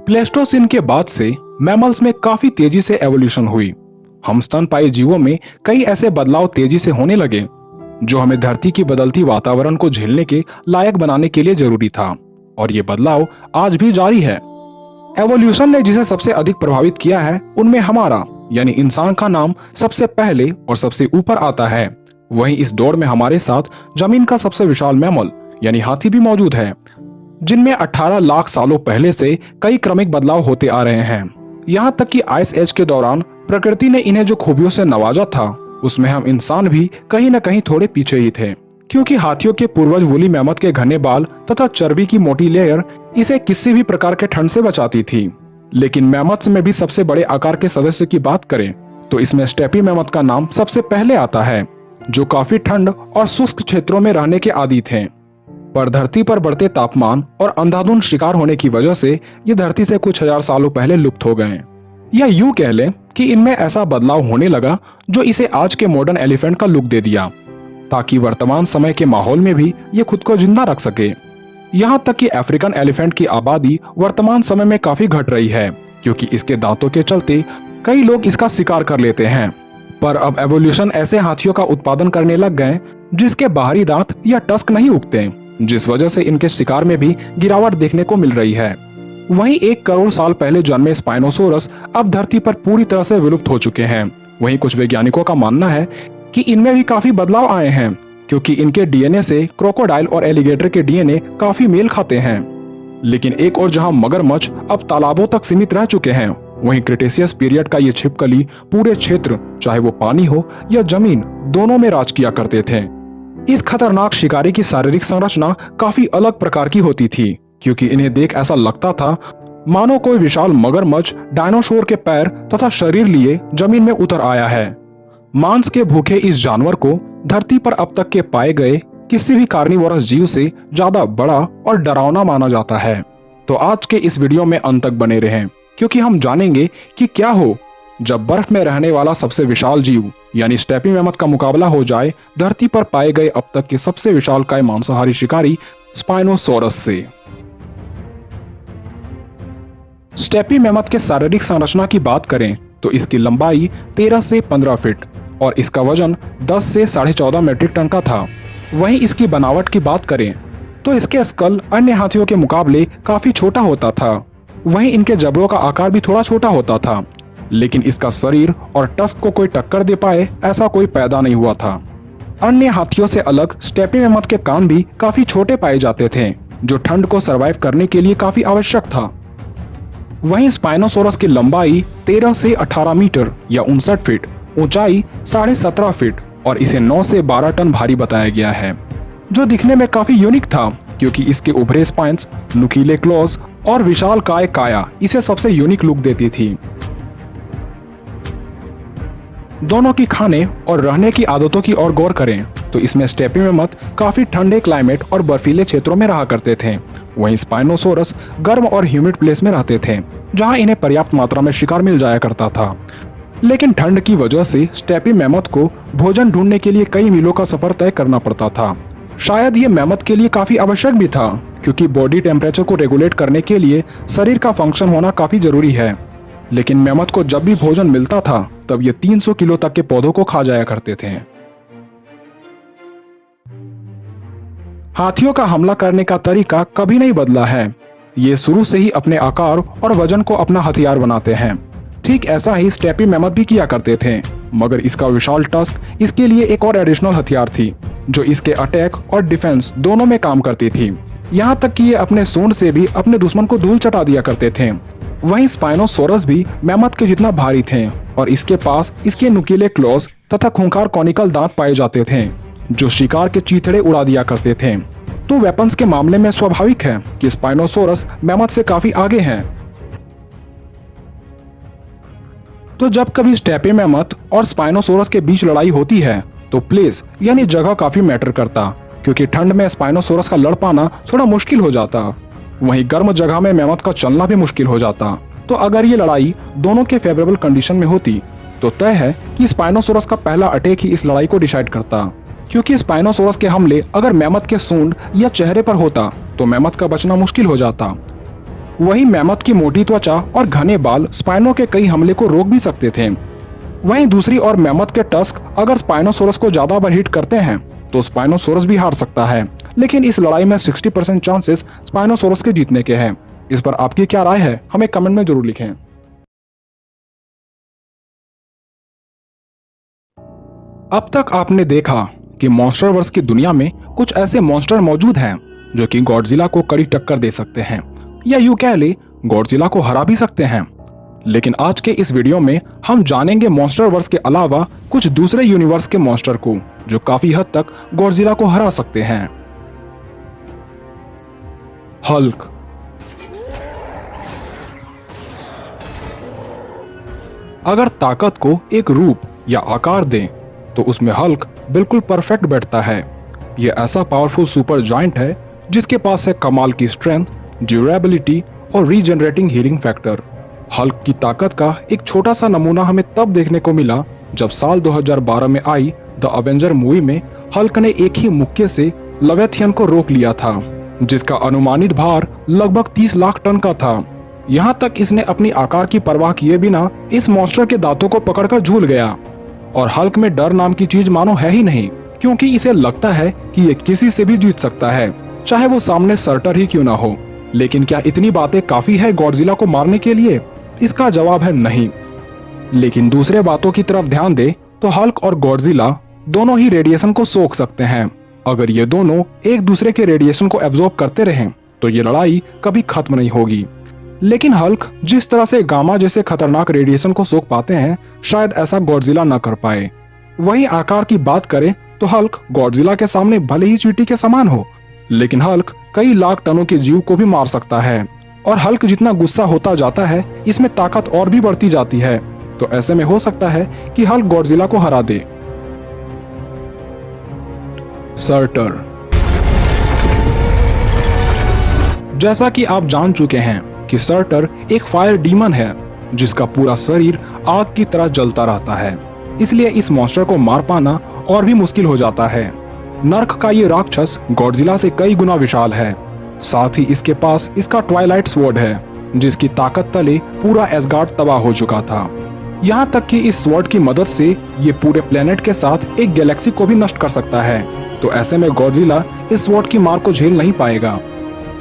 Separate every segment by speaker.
Speaker 1: Pleistocene के बाद से मैमल्स में काफी तेजी से एवोल्यूशन हुई। हम स्तनपायी जीवों में कई ऐसे बदलाव तेजी से होने लगे जो हमें धरती की बदलती वातावरण को झेलने के लायक बनाने के लिए जरूरी था, और ये बदलाव आज भी जारी है। एवोल्यूशन ने जिसे सबसे अधिक प्रभावित किया है उनमें हमारा यानी इंसान का नाम सबसे पहले और सबसे ऊपर आता है। वहीं इस दौड़ में हमारे साथ जमीन का सबसे विशाल मैमल यानी हाथी भी मौजूद है, जिनमें 18 लाख सालों पहले से कई क्रमिक बदलाव होते आ रहे हैं। यहाँ तक कि आइस एज के दौरान प्रकृति ने इन्हें जो खूबियों से नवाजा था उसमें हम इंसान भी कहीं न कहीं थोड़े पीछे ही थे, क्योंकि हाथियों के पूर्वज वूली मैमथ के घने बाल तथा चर्बी की मोटी लेयर इसे किसी भी प्रकार के ठंड से बचाती थी। लेकिन मैमथ्स में भी सबसे बड़े आकार के सदस्य की बात करें तो इसमें स्टेपी मैमथ का नाम सबसे पहले आता है, जो काफी ठंड और शुष्क क्षेत्रों में रहने के आदी थे। पर धरती पर बढ़ते तापमान और अंधाधुंध शिकार होने की वजह से ये धरती से कुछ हजार सालों पहले लुप्त हो गए। या यूं कह लें कि इनमें ऐसा बदलाव होने लगा जो इसे आज के मॉडर्न एलिफेंट का लुक दे दिया, ताकि वर्तमान समय के माहौल में भी ये खुद को जिंदा रख सके। यहाँ तक कि अफ्रीकन एलिफेंट की आबादी वर्तमान समय में काफी घट रही है, क्योंकि इसके दांतों के चलते कई लोग इसका शिकार कर लेते हैं। पर अब एवोल्यूशन ऐसे हाथियों का उत्पादन करने लग गए जिसके बाहरी दांत या टस्क नहीं उगते, जिस वजह से इनके शिकार में भी गिरावट देखने को मिल रही है। वहीं 1 करोड़ साल पहले जन्मे स्पाइनोसोरस अब धरती पर पूरी तरह से विलुप्त हो चुके हैं। वहीं कुछ वैज्ञानिकों का मानना है कि इनमें भी काफी बदलाव आए हैं, क्योंकि इनके डीएनए से क्रोकोडाइल और एलिगेटर के डीएनए काफी मेल खाते हैं। लेकिन एक और जहां मगरमच्छ अब तालाबों तक सीमित रह चुके हैं, वहीं क्रिटेशियस पीरियड का ये छिपकली पूरे क्षेत्र, चाहे वो पानी हो या जमीन, दोनों में राज किया करते थे। इस खतरनाक शिकारी की शारीरिक संरचना काफी अलग प्रकार की होती थी, क्योंकि इन्हें देख ऐसा लगता था मानो कोई विशाल मगरमच्छ डायनासोर के पैर तथा शरीर लिए जमीन में उतर आया है। मांस के भूखे इस जानवर को धरती पर अब तक के पाए गए किसी भी कार्निवोरस जीव से ज्यादा बड़ा और डरावना माना जाता है। तो आज के इस वीडियो में अंत तक बने रहें, क्योंकि हम जानेंगे कि क्या हो जब बर्फ में रहने वाला सबसे विशाल जीव यानी स्टेपी मैमथ का मुकाबला हो जाए धरती पर पाए गए अब तक के सबसे विशालकाय मांसाहारी शिकारी स्पाइनोसोरस से। स्टेपी मैमथ के शारीरिक संरचना की बात करें तो इसकी लंबाई 13 से 15 फीट और इसका वजन 10 से 14.5 मीट्रिक टन का था। वहीं इसकी बनावट की बात करें तो इसके स्कल अन्य हाथियों के मुकाबले काफी छोटा होता था। वहीं इनके जबड़ों का आकार भी थोड़ा छोटा होता था, लेकिन इसका शरीर और टस्क को कोई टक्कर दे पाए ऐसा कोई पैदा नहीं हुआ था। अन्य हाथियों से अलग स्टेपी मैमथ के कान भी काफी छोटे पाए जाते थे, जो ठंड को सरवाइव करने के लिए काफी आवश्यक था। वहीं स्पाइनोसोरस की लंबाई 13 से 18 मीटर या 59 फीट, ऊंचाई 17.5 फीट और इसे 9 से 12 टन भारी बताया गया है, जो दिखने में काफी यूनिक था, क्योंकि इसके उभरे स्पाइन्स, नुकीले क्लॉज और विशालकाय काया इसे सबसे यूनिक लुक देती थी। दोनों की खाने और रहने की आदतों की ओर गौर करें तो इसमें स्टेपी मैमथ काफी ठंडे क्लाइमेट और बर्फीले क्षेत्रों में रहा करते थे। वहीं स्पाइनोसोरस गर्म और ह्यूमिड प्लेस में रहते थे, जहां इन्हें पर्याप्त मात्रा में शिकार मिल जाया करता था। लेकिन ठंड की वजह से स्टेपी मैमथ को भोजन ढूंढने के लिए कई मीलों का सफर तय करना पड़ता था। शायद ये मैमथ के लिए काफी आवश्यक भी था, क्योंकि बॉडी टेम्परेचर को रेगुलेट करने के लिए शरीर का फंक्शन होना काफी जरूरी है। लेकिन मैमथ को जब भी भोजन मिलता था तब ये 300 किलो तक के पौधों को खा जाया करते थे। हाथियों का हमला करने का तरीका कभी नहीं बदला है। ये शुरू से ही अपने आकार और वजन को अपना हथियार बनाते हैं। ठीक ऐसा ही स्टेपी मैमथ भी किया करते थे, मगर इसका विशाल टस्क इसके लिए एक और एडिशनल हथियार थी, जो इसके अटैक और डिफेंस दोनों में काम करती थी। यहाँ तक कि ये अपने सूंड से भी अपने दुश्मन को धूल चटा दिया करते थे। वहीं स्पाइनोसोरस भी मैमथ के जितना भारी थे और इसके पास इसके नुकीले क्लॉज तथा खूंखार कॉनिकल दांत पाए जाते थे, जो शिकार के चीथड़े उड़ा दिया करते थे। तो वेपन्स के मामले में स्वाभाविक है कि स्पाइनोसोरस मैमथ से काफी आगे हैं। तो जब कभी स्टेपी मैमथ और स्पाइनोसोरस के बीच लड़ाई होती है तो प्लेस यानी जगह काफी मैटर करता, क्योंकि ठंड में स्पाइनोसोरस का लड़ पाना थोड़ा मुश्किल हो जाता। वहीं गर्म जगह में मैमथ का चलना भी मुश्किल हो जाता। तो अगर ये लड़ाई दोनों के फेवरेबल कंडीशन में होती तो तय है कि स्पाइनोसोरस का पहला अटैक ही इस लड़ाई को डिसाइड करता, क्योंकि स्पाइनोसोरस के हमले अगर मैमथ के सूंड या चेहरे पर होता तो मैमथ का बचना मुश्किल हो जाता। वहीं मैमथ की मोटी त्वचा और घने बाल स्पाइनो के कई हमले को रोक भी सकते थे। वहीं दूसरी ओर मैमथ के टस्क अगर स्पाइनोसोरस को ज्यादा बार हिट करते हैं तो स्पाइनोसोरस भी हार सकता है, लेकिन इस लड़ाई में 60% चांसेस स्पाइनोसोरस के जीतने के हैं। इस पर आपकी क्या राय है, हमें कमेंट में जरूर लिखें। अब तक आपने देखा कि मॉन्स्टरवर्स की दुनिया में कुछ ऐसे मॉन्स्टर मौजूद हैं जो कि गॉडजिला को कड़ी टक्कर दे सकते हैं, या यूं कह ले गॉडजिला को हरा भी सकते हैं। लेकिन आज के इस वीडियो में हम जानेंगे मॉन्स्टरवर्स के अलावा कुछ दूसरे यूनिवर्स के मॉन्स्टर को जो काफी हद तक गॉडजिला को हरा सकते हैं। हल्क। अगर ताकत को एक रूप या आकार दें तो उसमें हल्क बिल्कुल परफेक्ट बैठता है। यह ऐसा पावरफुल सुपर जायंट है जिसके पास है कमाल की स्ट्रेंथ, ड्यूरेबिलिटी और रीजनरेटिंग हीलिंग फैक्टर। हल्क की ताकत का एक छोटा सा नमूना हमें तब देखने को मिला जब साल 2012 में आई द अवेंजर मूवी में हल्क ने एक ही मुक्के से लेविथियन को रोक लिया था, जिसका अनुमानित भार लगभग 30 लाख टन का था। यहाँ तक इसने अपनी आकार की परवाह किए बिना इस मॉन्स्टर के दांतों को पकड़कर झूल गया। और हल्क में डर नाम की चीज मानो है ही नहीं, क्योंकि इसे लगता है कि ये किसी से भी जीत सकता है, चाहे वो सामने सर्टर ही क्यों ना हो। लेकिन क्या इतनी बातें काफी है गॉडजिला को मारने के लिए? इसका जवाब है नहीं। लेकिन दूसरे बातों की तरफ ध्यान दे तो हल्क और गॉडजिला दोनों ही रेडिएशन को सोख सकते हैं। अगर ये दोनों एक दूसरे के रेडिएशन को एब्जॉर्ब करते रहें तो ये लड़ाई कभी खत्म नहीं होगी। लेकिन हल्क जिस तरह से गामा जैसे खतरनाक रेडिएशन को सोख पाते हैं, शायद ऐसा गॉडजिला न कर पाए। वहीं आकार की बात करें तो हल्क गॉडजिला के सामने भले ही चींटी के समान हो, लेकिन हल्क कई लाख टनों के जीव को भी मार सकता है। और हल्क जितना गुस्सा होता जाता है, इसमें ताकत और भी बढ़ती जाती है। तो ऐसे में हो सकता है कि हल्क गॉडजिला को हरा दे। सर्टर। जैसा कि आप जान चुके हैं कि सर्टर एक फायर डीमन है जिसका पूरा शरीर आग की तरह जलता रहता है, इसलिए इस मॉन्स्टर को मार पाना और भी मुश्किल हो जाता है। नर्क का ये राक्षस गॉडजिला से कई गुना विशाल है। साथ ही इसके पास इसका ट्वाइलाइट स्वॉर्ड है जिसकी ताकत तले पूरा एसगार्ड तबाह हो चुका था। यहाँ तक कि इस स्वॉर्ड की मदद से ये पूरे प्लेनेट के साथ एक गैलेक्सी को भी नष्ट कर सकता है। तो ऐसे में गॉडजिला इस स्वॉर्ड की मार को झेल नहीं पाएगा।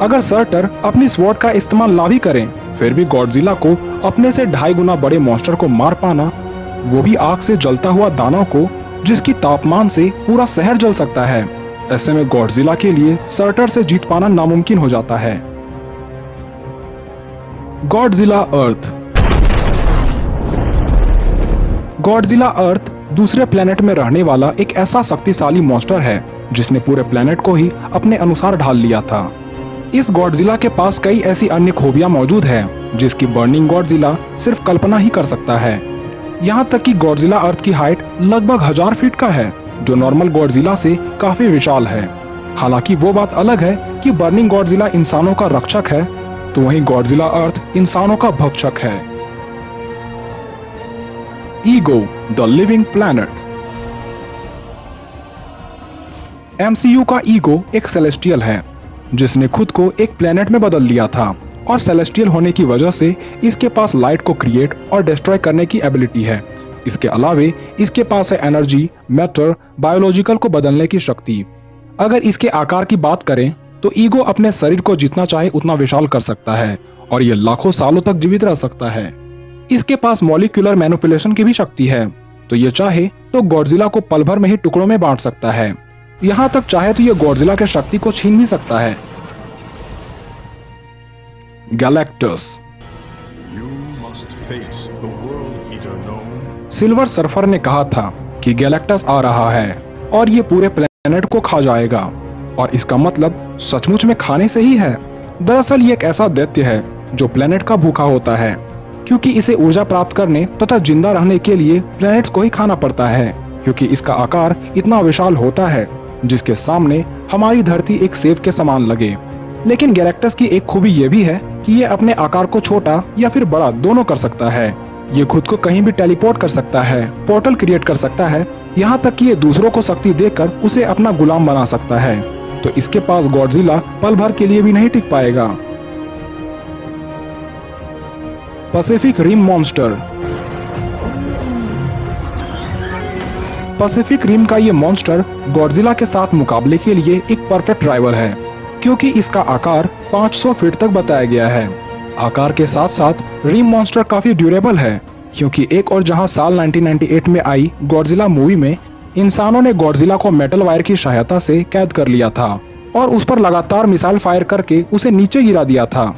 Speaker 1: अगर सर्टर अपनी स्वॉर्ड का इस्तेमाल ना भी करें, फिर भी गॉडजिला को अपने से 2.5 गुना बड़े मॉन्स्टर को मार पाना, वो भी आग से जलता हुआ दानव को जिसकी तापमान से पूरा शहर जल सकता है। ऐसे में गॉडजिला के लिए सर्टर से जीत पाना नामुमकिन हो जाता है। गॉडजिला अर्थ। गॉडजिला अर्थ दूसरे प्लेनेट में रहने वाला एक ऐसा शक्तिशाली मॉन्स्टर है जिसने पूरे प्लेनेट को ही अपने अनुसार ढाल लिया था। इस गॉडजिला के पास कई ऐसी अन्य खूबियां मौजूद हैं जिसकी बर्निंग गॉडजिला सिर्फ कल्पना ही कर सकता है। यहाँ तक कि गॉडजिला अर्थ की हाइट लगभग 1000 फीट का है, जो नॉर्मल गॉडजिला से काफी विशाल है। हालांकि वो बात अलग है कि बर्निंग गॉडजिला इंसानों का रक्षक है, तो वहीं गॉडजिला अर्थ इंसानों का भक्षक है। Ego the living planet. MCU का ईगो एक सेलेस्टियल है जिसने खुद को एक प्लेनेट में बदल लिया था, और सेलेस्टियल होने की वजह से इसके पास लाइट को क्रिएट और डिस्ट्रॉय करने की एबिलिटी है। इसके अलावे इसके पास है एनर्जी, मैटर, बायोलॉजिकल को बदलने की शक्ति। अगर इसके आकार की बात करें तो ईगो अपने शरीर को जितना चाहे उतना विशाल कर सकता है और ये लाखों सालों तक जीवित रह सकता है। इसके पास मॉलिक्यूलर मैनिपुलेशन की भी शक्ति है, तो ये चाहे तो गॉडजिला को पल भर में ही टुकड़ों में बांट सकता है। यहाँ तक चाहे तो ये गॉडजिला के शक्ति को छीन भी सकता है। गैलेक्टस। सिल्वर सर्फर ने कहा था कि गैलेक्टस आ रहा है और ये पूरे प्लेनेट को खा जाएगा, और इसका मतलब सचमुच में खाने से ही है। दरअसल ये एक ऐसा दैत्य है जो प्लेनेट का भूखा होता है, क्योंकि इसे ऊर्जा प्राप्त करने तथा जिंदा रहने के लिए प्लेनेट्स को ही खाना पड़ता है, क्योंकि इसका आकार इतना विशाल होता है जिसके सामने हमारी धरती एक सेब के समान लगे। लेकिन गैलेक्टस की एक खूबी ये भी है कि ये अपने आकार को छोटा या फिर बड़ा दोनों कर सकता है। ये खुद को कहीं भी टेलीपोर्ट कर सकता है, पोर्टल क्रिएट कर सकता है, यहाँ तक कि ये दूसरों को शक्ति देकर उसे अपना गुलाम बना सकता है। तो इसके पास गॉडजिला पल भर के लिए भी नहीं टिक पाएगा। Pacific Rim monster. Pacific Rim का ये मॉन्स्टर गॉडजिला के साथ मुकाबले के लिए एक परफेक्ट राइवल है, क्योंकि इसका आकार 500 फीट तक बताया गया है। आकार के साथ साथ रिम मॉन्स्टर काफी ड्यूरेबल है, क्योंकि एक और जहां साल 1998 में आई गॉडजिला मूवी में इंसानों ने गॉडजिला को मेटल वायर की सहायता से कैद कर लिया था और उस पर लगातार मिसाइल फायर करके उसे नीचे गिरा दिया था।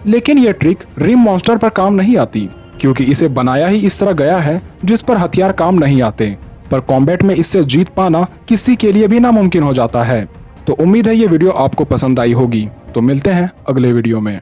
Speaker 1: लेकिन यह ट्रिक रिम मॉन्स्टर पर काम नहीं आती, क्योंकि इसे बनाया ही इस तरह गया है जिस पर हथियार काम नहीं आते। पर कॉम्बैट में इससे जीत पाना किसी के लिए भी नामुमकिन हो जाता है। तो उम्मीद है ये वीडियो आपको पसंद आई होगी। तो मिलते हैं अगले वीडियो में।